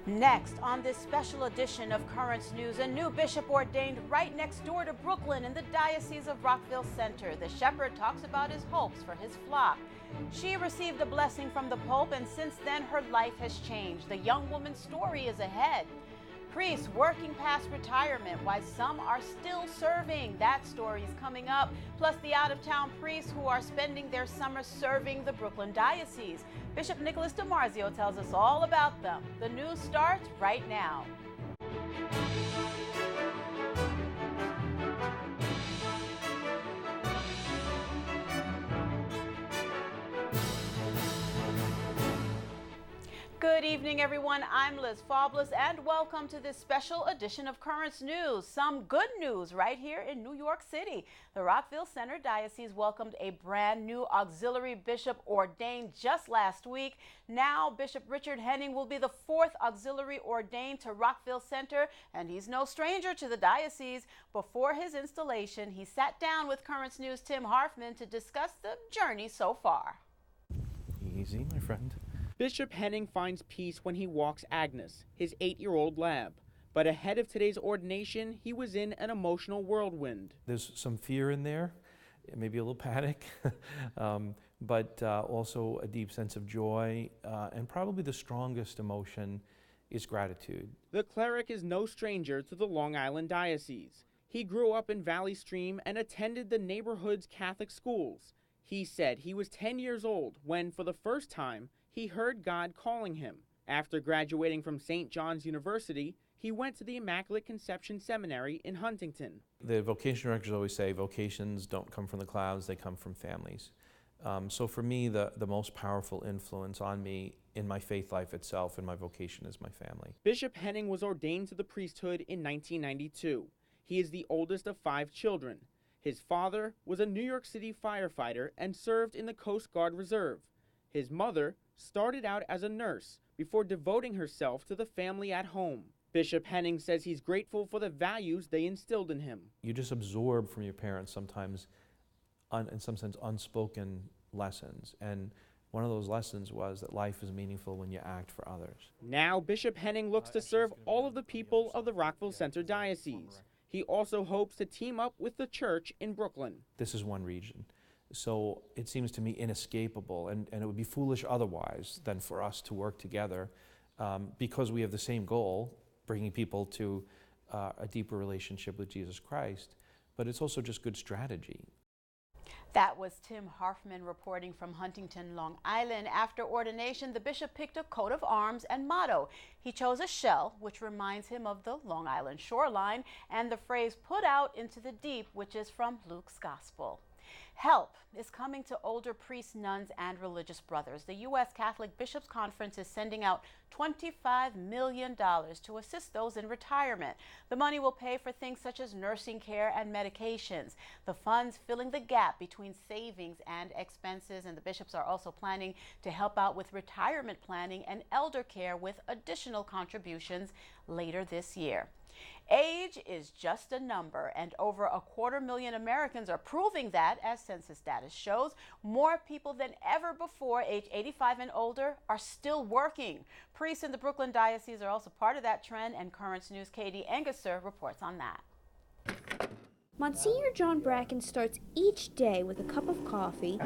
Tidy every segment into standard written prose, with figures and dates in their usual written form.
Next, on this special edition of Currents News, a new bishop ordained right next door to Brooklyn in the Diocese of Rockville Center. The shepherd talks about his hopes for his flock. She received a blessing from the Pope, and since then her life has changed. The young woman's story is ahead. Priests working past retirement, why some are still serving. That story is coming up. Plus the out-of-town priests who are spending their summer serving the Brooklyn Diocese. Bishop Nicholas DiMarzio tells us all about them. The news starts right now. Good evening, everyone. I'm Liz Faublas, and welcome to this special edition of Currents News. Some good news right here in New York City. The Rockville Center Diocese welcomed a brand new auxiliary bishop ordained just last week. Now, Bishop Richard Henning will be the fourth auxiliary ordained to Rockville Center, and he's no stranger to the diocese. Before his installation, he sat down with Currents News' Tim Harfman to discuss the journey so far. Easy, my friend. Bishop Henning finds peace when he walks Agnes, his 8-year-old lab. But ahead of today's ordination, he was in an emotional whirlwind. There's some fear in there, maybe a little panic, but also a deep sense of joy, and probably the strongest emotion is gratitude. The cleric is no stranger to the Long Island Diocese. He grew up in Valley Stream and attended the neighborhood's Catholic schools. He said he was 10 years old when, for the first time, he heard God calling him. After graduating from St. John's University, he went to the Immaculate Conception Seminary in Huntington. The vocation directors always say vocations don't come from the clouds, they come from families. So for me, the most powerful influence on me in my faith life itself and my vocation is my family. Bishop Henning was ordained to the priesthood in 1992. He is the oldest of 5 children. His father was a New York City firefighter and served in the Coast Guard Reserve. His mother started out as a nurse before devoting herself to the family at home. Bishop Henning says he's grateful for the values they instilled in him. You just absorb from your parents sometimes, in some sense, unspoken lessons. And one of those lessons was that life is meaningful when you act for others. Now Bishop Henning looks to serve all of the people of the Rockville Center Diocese. He also hopes to team up with the church in Brooklyn. This is one region. So it seems to me inescapable, and it would be foolish otherwise than for us to work together because we have the same goal, bringing people to a deeper relationship with Jesus Christ, but it's also just good strategy. That was Tim Harfman reporting from Huntington, Long Island. After ordination, the bishop picked a coat of arms and motto. He chose a shell, which reminds him of the Long Island shoreline, and the phrase "put out into the deep," which is from Luke's Gospel. Help is coming to older priests, nuns, and religious brothers. The U.S. Catholic Bishops' Conference is sending out $25 million to assist those in retirement. The money will pay for things such as nursing care and medications. The funds filling the gap between savings and expenses, and the bishops are also planning to help out with retirement planning and elder care with additional contributions later this year. Age is just a number, and over 250,000 Americans are proving that, as census data shows. More people than ever before, age 85 and older, are still working. Priests in the Brooklyn Diocese are also part of that trend, and Currents News' Katie Engesser reports on that. Monsignor John Bracken starts each day with a cup of coffee,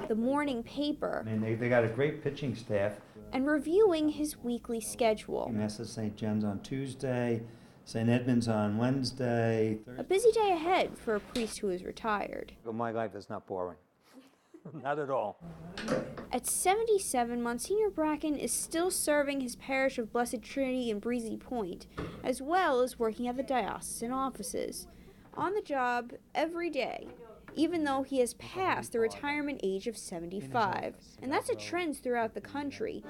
the morning paper, and they got a great pitching staff, and reviewing his weekly schedule. Mass at St. John's on Tuesday, St. Edmund's on Wednesday, Thursday. A busy day ahead for a priest who is retired. My life is not boring. Not at all. At 77, Monsignor Bracken is still serving his parish of Blessed Trinity in Breezy Point, as well as working at the diocesan offices. On the job every day, even though he has passed the retirement age of 75. And that's a trend throughout the country.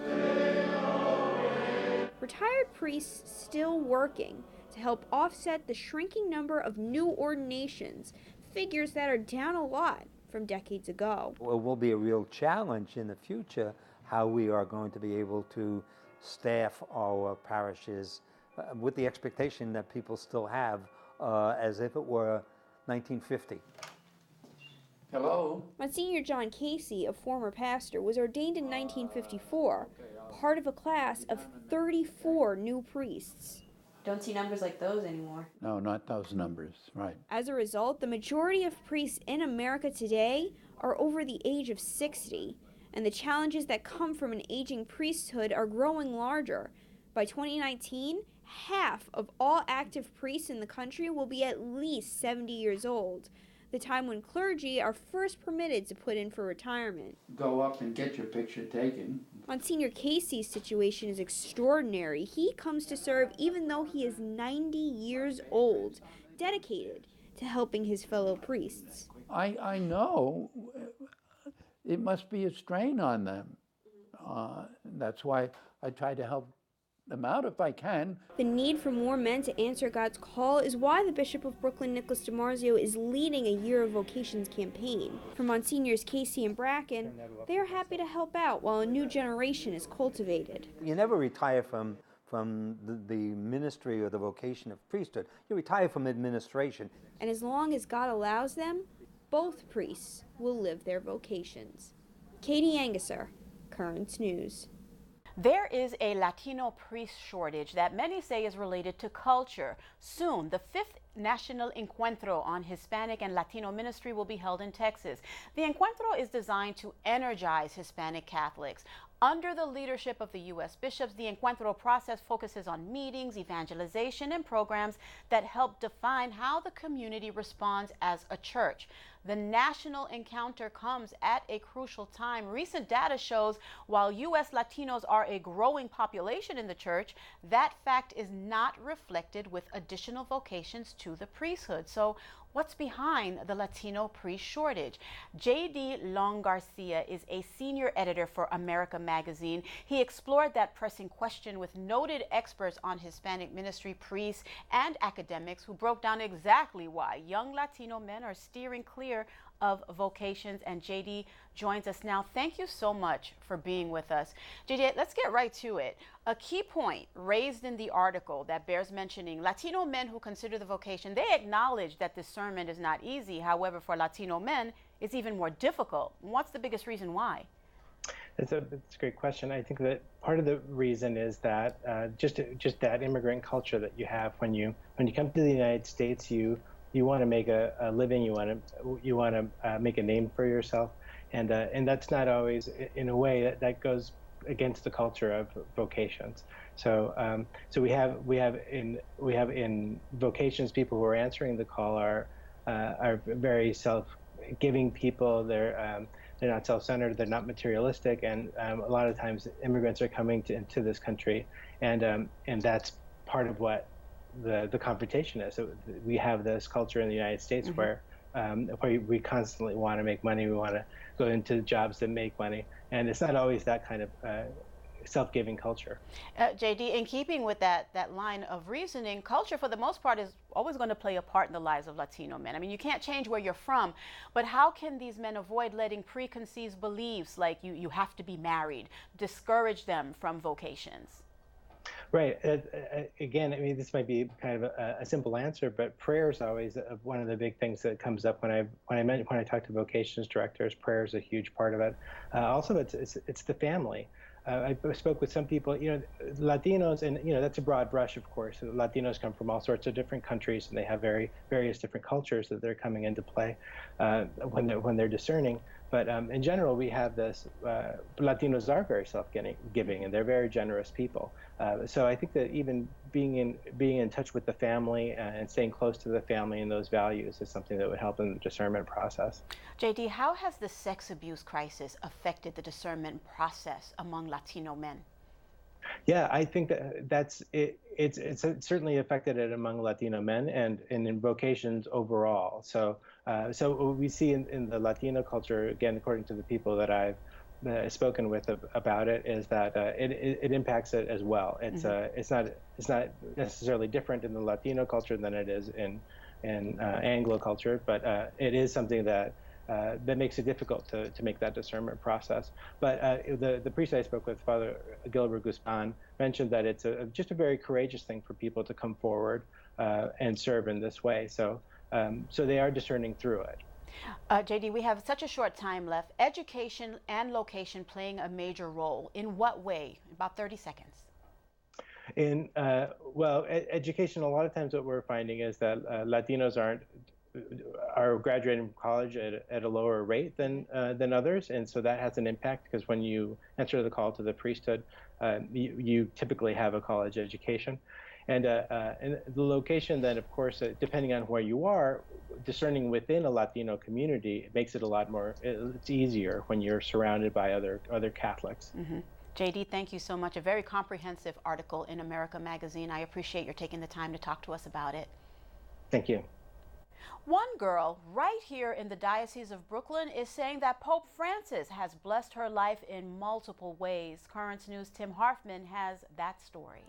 Retired priests still working to help offset the shrinking number of new ordinations, figures that are down a lot from decades ago. Well, it will be a real challenge in the future how we are going to be able to staff our parishes with the expectation that people still have as if it were 1950. Hello? Monsignor John Casey, a former pastor, was ordained in 1954, part of a class of 34 new priests. Don't see numbers like those anymore. No, not those numbers, right. As a result, the majority of priests in America today are over the age of 60, and the challenges that come from an aging priesthood are growing larger. By 2019, half of all active priests in the country will be at least 70 years old, the time when clergy are first permitted to put in for retirement. Go up and get your picture taken. Monsignor Casey's situation is extraordinary. He comes to serve even though he is 90 years old, dedicated to helping his fellow priests. I know it must be a strain on them. That's why I try to help them out if I can. The need for more men to answer God's call is why the Bishop of Brooklyn, Nicholas DiMarzio, is leading a Year of Vocations campaign. For Monsignors Casey and Bracken, they are happy to help out while a new generation is cultivated. You never retire from the ministry or the vocation of priesthood. You retire from administration. And as long as God allows them, both priests will live their vocations. Katie Anguser, Currents News. There is a Latino priest shortage that many say is related to culture. Soon, the 5th National Encuentro on Hispanic and Latino ministry will be held in Texas. The Encuentro is designed to energize Hispanic Catholics. Under the leadership of the U.S. bishops, the Encuentro process focuses on meetings, evangelization, and programs that help define how the community responds as a church. The national encounter comes at a crucial time. Recent data shows while U.S. Latinos are a growing population in the church, that fact is not reflected with additional vocations to the priesthood. So what's behind the Latino priest shortage? J.D. Long Garcia is a senior editor for America Magazine. He explored that pressing question with noted experts on Hispanic ministry, priests, and academics who broke down exactly why young Latino men are steering clear of vocations. And JD joins us now. Thank you so much for being with us. JD, let's get right to it. A key point raised in the article that bears mentioning: Latino men who consider the vocation, they acknowledge that discernment is not easy. However, for Latino men, it's even more difficult. What's the biggest reason why? It's a great question. I think that part of the reason is that just that immigrant culture that you have when you come to the United States, you want to make a living, you want to make a name for yourself, and that's not always in a way that goes against the culture of vocations. So we have in vocations people who are answering the call are very self-giving people. They're not self-centered, they're not materialistic, and a lot of times immigrants are coming into this country, and that's part of what the confrontation is. So we have this culture in the United States where we constantly want to make money, we want to go into jobs that make money, and it's not always that kind of self-giving culture. JD, in keeping with that line of reasoning, culture for the most part is always going to play a part in the lives of Latino men. I mean, you can't change where you're from, but how can these men avoid letting preconceived beliefs like you have to be married discourage them from vocations? Right. Again, I mean, this might be kind of a simple answer, but prayer is always one of the big things that comes up when I talk to vocations directors. Prayer is a huge part of it. Also, it's the family. I spoke with some people, Latinos, and that's a broad brush, of course. Latinos come from all sorts of different countries, and they have various different cultures that they're coming into play when they're discerning. But in general, we have this, Latinos are very self-giving, and they're very generous people. So I think that even being in touch with the family and staying close to the family and those values is something that would help in the discernment process. JD, how has the sex abuse crisis affected the discernment process among Latino men? Yeah, I think that's it. It's certainly affected it among Latino men and in vocations overall. So what we see in the Latino culture, again, according to the people that I've spoken with about it, is that it impacts it as well. It's not necessarily different in the Latino culture than it is in Anglo culture, but it is something that makes it difficult to make that discernment process. But the priest I spoke with, Father Gilbert Guzman, mentioned that it's just a very courageous thing for people to come forward and serve in this way. So they are discerning through it. JD, we have such a short time left. Education and location playing a major role. In what way? About 30 seconds. In well, education. A lot of times, what we're finding is that Latinos are graduating from college at a lower rate than others, and so that has an impact because when you answer the call to the priesthood, you typically have a college education, and the location. Then, of course, depending on where you are, discerning within a Latino community, it makes it a lot more. It's easier when you're surrounded by other Catholics. Mm-hmm. JD, thank you so much. A very comprehensive article in America Magazine. I appreciate your taking the time to talk to us about it. Thank you. One girl right here in the Diocese of Brooklyn is saying that Pope Francis has blessed her life in multiple ways. Currents News' Tim Harfman has that story.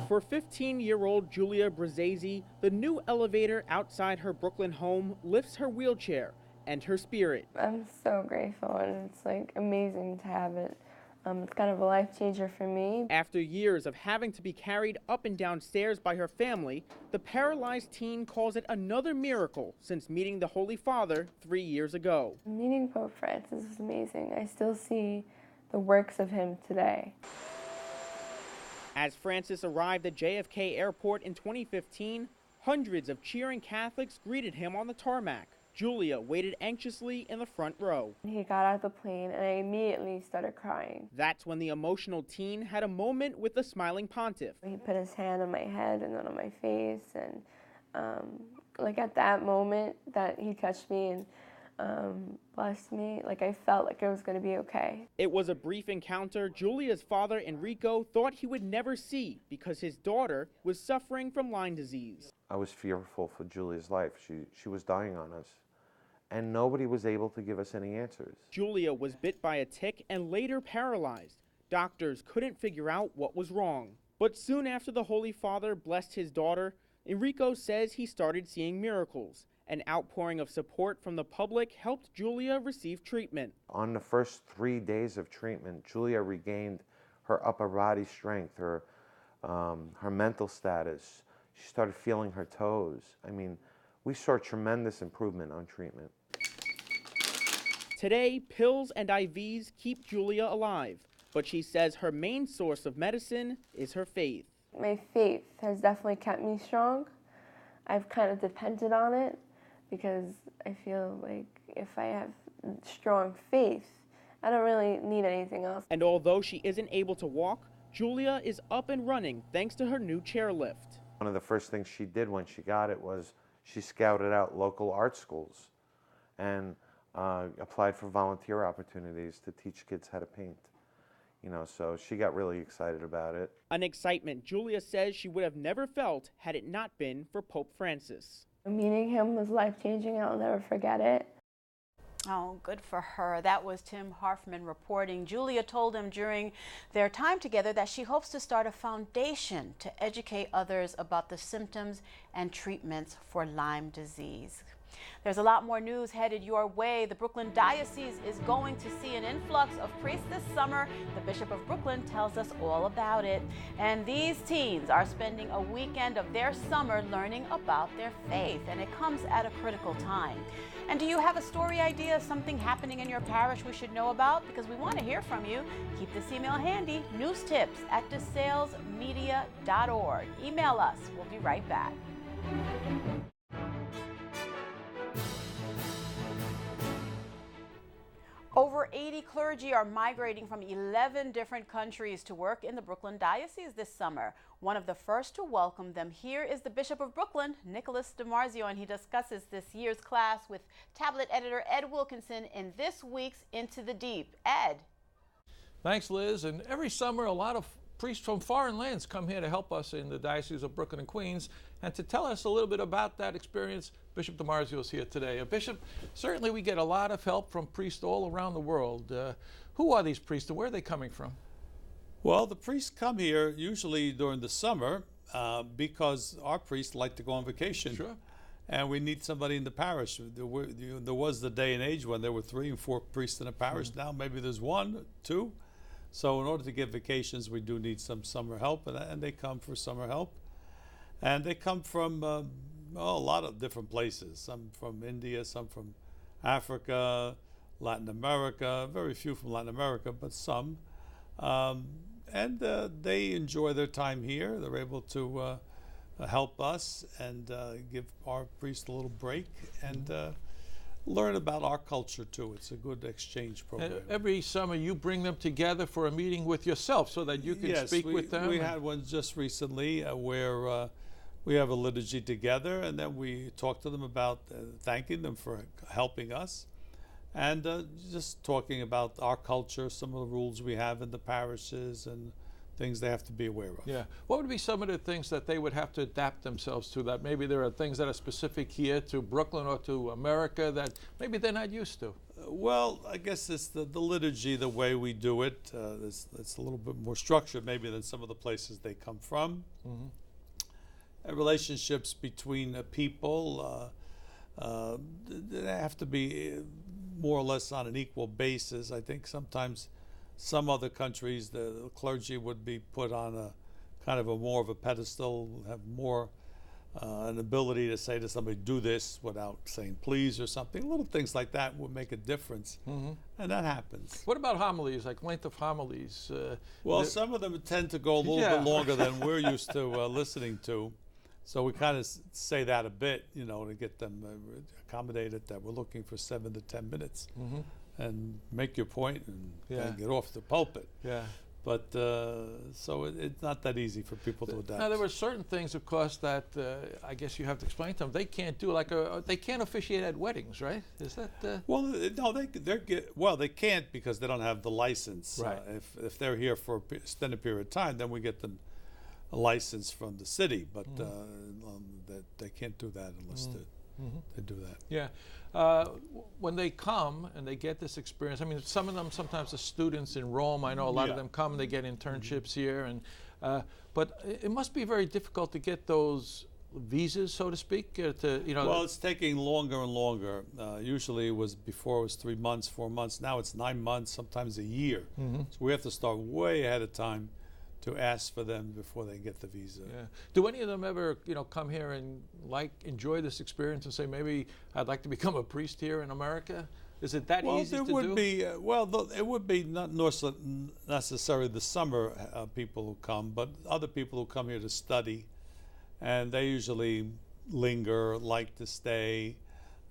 For 15-year-old Julia BRUZZESE, the new elevator outside her Brooklyn home lifts her wheelchair and her spirit. I'm so grateful, and it's like amazing to have it. It's kind of a life changer for me. After years of having to be carried up and down stairs by her family, the paralyzed teen calls it another miracle since meeting the Holy Father 3 years ago. Meeting Pope Francis was amazing. I still see the works of him today. As Francis arrived at JFK Airport in 2015, hundreds of cheering Catholics greeted him on the tarmac. Julia waited anxiously in the front row. He got out of the plane and I immediately started crying. That's when the emotional teen had a moment with the smiling pontiff. He put his hand on my head and then on my face, and like at that moment that he touched me and blessed me, like I felt like it was going to be okay. It was a brief encounter Julia's father, Enrico, thought he would never see because his daughter was suffering from Lyme disease. I was fearful for Julia's life. She was dying on us, and nobody was able to give us any answers. Julia was bit by a tick and later paralyzed. Doctors couldn't figure out what was wrong. But soon after the Holy Father blessed his daughter, Enrico says he started seeing miracles. An outpouring of support from the public helped Julia receive treatment. On the first 3 days of treatment, Julia regained her upper body strength, her mental status. She started feeling her toes. I mean, we saw tremendous improvement on treatment. Today, pills and IVs keep Julia alive, but she says her main source of medicine is her faith. My faith has definitely kept me strong. I've kind of depended on it because I feel like if I have strong faith, I don't really need anything else. And although she isn't able to walk, Julia is up and running thanks to her new chairlift. One of the first things she did when she got it was she scouted out local art schools and applied for volunteer opportunities to teach kids how to paint. You know, so she got really excited about it. An excitement Julia says she would have never felt had it not been for Pope Francis. Meeting him was life-changing. I'll never forget it. Oh, good for her. That was Tim Harfman reporting. Julia told him during their time together that she hopes to start a foundation to educate others about the symptoms and treatments for Lyme disease. There's a lot more news headed your way. The Brooklyn Diocese is going to see an influx of priests this summer. The Bishop of Brooklyn tells us all about it. And these teens are spending a weekend of their summer learning about their faith, and it comes at a critical time. And do you have a story idea, something happening in your parish we should know about? Because we want to hear from you. Keep this email handy, newstips@desalesmedia.org. Email us. We'll be right back. Over 80 clergy are migrating from 11 different countries to work in the Brooklyn Diocese this summer. One of the first to welcome them here is the Bishop of Brooklyn, Nicholas DiMarzio, and he discusses this year's class with tablet editor Ed Wilkinson in this week's Into the Deep. Ed. Thanks, Liz. And every summer, a lot of priests from foreign lands come here to help us in the Diocese of Brooklyn and Queens. And to tell us a little bit about that experience, Bishop DiMarzio is here today. Bishop, certainly we get a lot of help from priests all around the world. Who are these priests and where are they coming from? Well, the priests come here usually during the summer because our priests like to go on vacation. Sure. And we need somebody in the parish. There was the day and age when there were 3 and 4 priests in a parish. Now maybe there's 1, 2. So in order to get vacations, we do need some summer help, and they come for summer help. And they come from a lot of different places. Some from India, some from Africa, Latin America. Very few from Latin America, but some. And they enjoy their time here. They're able to help us and give our priest a little break and learn about our culture too. It's a good exchange program. Every summer you bring them together for a meeting with yourself so that you can speak with them? We had one just recently where we have a liturgy together, and then we talk to them about thanking them for helping us, and just talking about our culture, some of the rules we have in the parishes and things they have to be aware of. Yeah. What would be some of the things that they would have to adapt themselves to, that maybe there are things that are specific here to Brooklyn or to America that maybe they're not used to? Well, I guess it's the liturgy, the way we do it. It's a little bit more structured maybe than some of the places they come from. Relationships between people, they have to be more or less on an equal basis. I think sometimes some other countries, the clergy would be put on a kind of a more of a pedestal, have more an ability to say to somebody, do this without saying please or something. Little things like that would make a difference, and that happens. What about homilies, like length of homilies? Well, some of them tend to go a little bit longer than we're used to listening to. So we kind of say that a bit, you know, to get them accommodated that we're looking for 7 to 10 minutes. And make your point and get off the pulpit. But so it's not that easy for people to adapt. Now there were certain things, of course, that I guess you have to explain to them. They can't do, like they can't officiate at weddings, right? Is that? Well, no, they can't because they don't have the license. Right. If they're here for an extended period of time, then we get them a license from the city. But they can't do that unless they do that. Yeah. When they come and they get this experience, I mean, some of them, sometimes the students in Rome, I know a lot of them come and they get internships here, and but it must be very difficult to get those visas, so to speak, to, you know. Well, it's taking longer and longer. Usually before it was 3 months, 4 months. Now it's 9 months, sometimes a year. So we have to start way ahead of time to ask for them before they get the visa. Yeah. Do any of them ever, you know, come here and enjoy this experience and say, maybe I'd like to become a priest here in America? Is it that easy to do? It would be not necessarily the summer people who come, but other people who come here to study, and they usually linger, like to stay,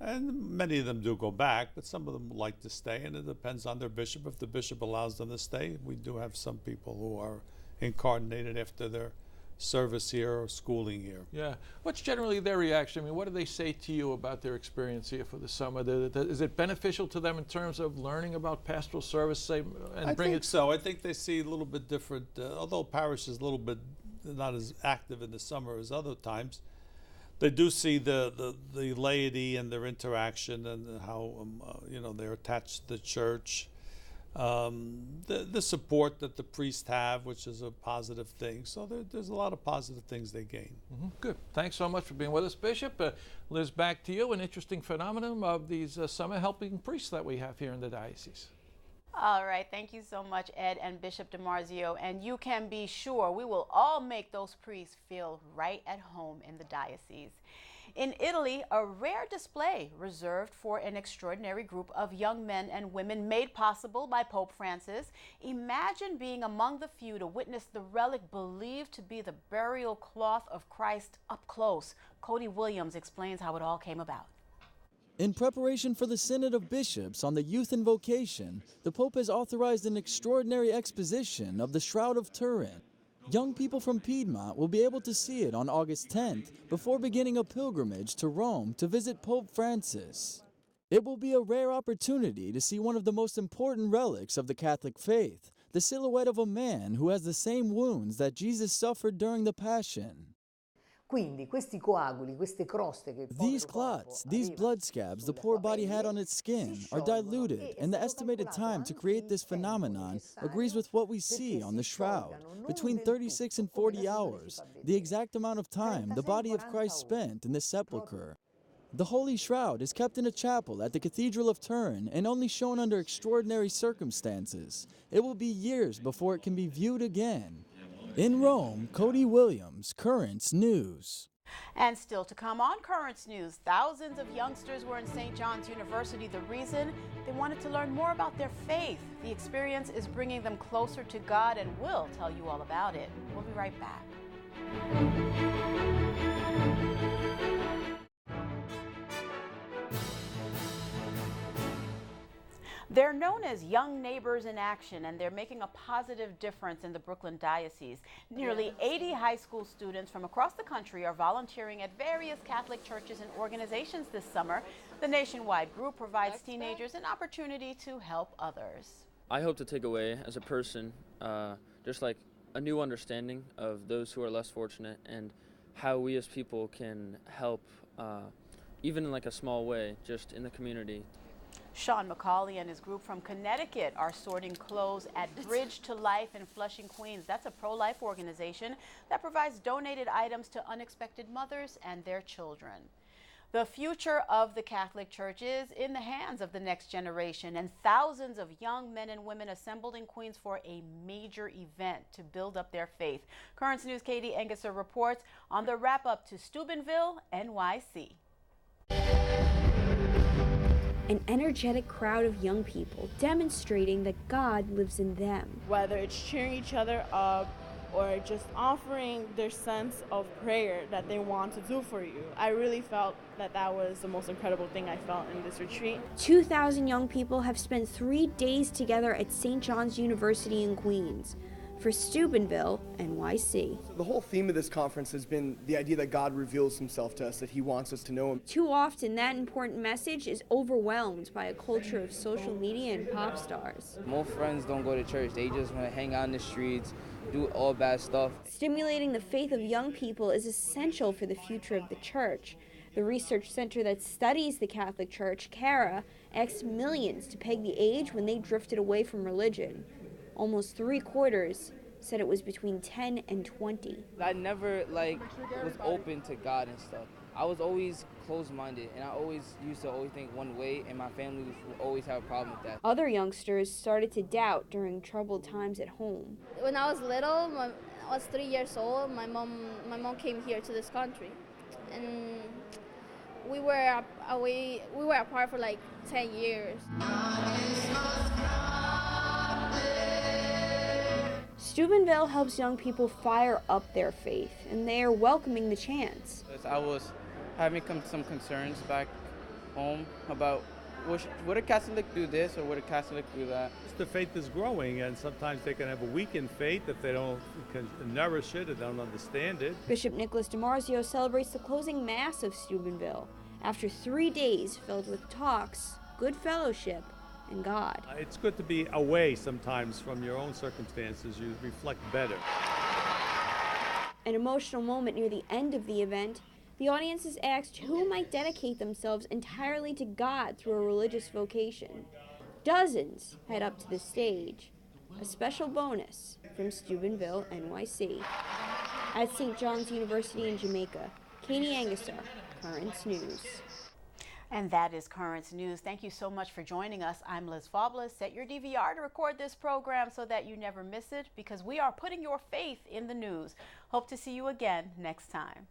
and many of them do go back, but some of them like to stay, and it depends on their bishop. If the bishop allows them to stay, we do have some people who are incarnated after their service here or schooling here. Yeah. What's generally their reaction? I mean, what do they say to you about their experience here for the summer? Is it beneficial to them in terms of learning about pastoral service? So. I think they see a little bit different, although parish is a little bit not as active in the summer as other times. They do see the laity and their interaction and how you know, they're attached to the church. The support that the priests have, which is a positive thing. So there's a lot of positive things they gain. Good. Thanks so much for being with us, Bishop. Liz, back to you. An interesting phenomenon of these summer helping priests that we have here in the diocese. All right. Thank you so much, Ed and Bishop DiMarzio. And you can be sure we will all make those priests feel right at home in the diocese. In Italy, a rare display reserved for an extraordinary group of young men and women made possible by Pope Francis. Imagine being among the few to witness the relic believed to be the burial cloth of Christ up close. Cody Williams explains how it all came about. In preparation for the Synod of Bishops on the youth and vocation, the Pope has authorized an extraordinary exposition of the Shroud of Turin. Young people from Piedmont will be able to see it on August 10th before beginning a pilgrimage to Rome to visit Pope Francis. It will be a rare opportunity to see one of the most important relics of the Catholic faith, the silhouette of a man who has the same wounds that Jesus suffered during the Passion. These clots, these blood scabs the poor body had on its skin, are diluted, and the estimated time to create this phenomenon agrees with what we see on the shroud. Between 36 and 40 hours, the exact amount of time the body of Christ spent in the sepulchre. The Holy Shroud is kept in a chapel at the Cathedral of Turin and only shown under extraordinary circumstances. It will be years before it can be viewed again. In Rome, Cody Williams, Currents News. And still to come on Currents News, thousands of youngsters were in St. John's University. The reason? They wanted to learn more about their faith. The experience is bringing them closer to God, and we'll tell you all about it. We'll be right back. They're known as Young Neighbors in Action, and they're making a positive difference in the Brooklyn Diocese. Nearly 80 high school students from across the country are volunteering at various Catholic churches and organizations this summer. The nationwide group provides teenagers an opportunity to help others. I hope to take away as a person just like a new understanding of those who are less fortunate and how we as people can help even in like a small way just in the community. Sean McCauley and his group from Connecticut are sorting clothes at Bridge to Life in Flushing, Queens. That's a pro-life organization that provides donated items to unexpected mothers and their children. The future of the Catholic Church is in the hands of the next generation, and thousands of young men and women assembled in Queens for a major event to build up their faith. Currents News' Katie Engesser reports on the wrap-up to Steubenville, NYC. An energetic crowd of young people demonstrating that God lives in them. Whether it's cheering each other up or just offering their sense of prayer that they want to do for you. I really felt that that was the most incredible thing I felt in this retreat. 2,000 young people have spent 3 days together at St. John's University in Queens. For Steubenville, NYC. The whole theme of this conference has been the idea that God reveals himself to us, that he wants us to know him. Too often, that important message is overwhelmed by a culture of social media and pop stars. Most friends don't go to church. They just want to hang out in the streets, do all bad stuff. Stimulating the faith of young people is essential for the future of the church. The research center that studies the Catholic Church, CARA, asked millions to peg the age when they drifted away from religion. Almost 3/4 said it was between 10 and 20. I never was open to God and stuff. I was always closed-minded, and I always used to think one way, and my family would always have a problem with that. Other youngsters started to doubt during troubled times at home. When I was little, I was 3 years old. My mom came here to this country, and we were apart for like 10 years. Steubenville helps young people fire up their faith, and they are welcoming the chance. I was having some concerns back home about would a Catholic do this or would a Catholic do that? The faith is growing, and sometimes they can have a weakened faith if they can nourish it or don't understand it. Bishop Nicholas DiMarzio celebrates the closing Mass of Steubenville after 3 days filled with talks, good fellowship, and God. It's good to be away sometimes from your own circumstances. You reflect better. An emotional moment near the end of the event, the audience is asked who might dedicate themselves entirely to God through a religious vocation. Dozens head up to the stage. A special bonus from Steubenville, NYC. At St. John's University in Jamaica, Katie Engesser, Currents News. And that is Currents News. Thank you so much for joining us. I'm Liz Faublas. Set your DVR to record this program so that you never miss it, because we are putting your faith in the news. Hope to see you again next time.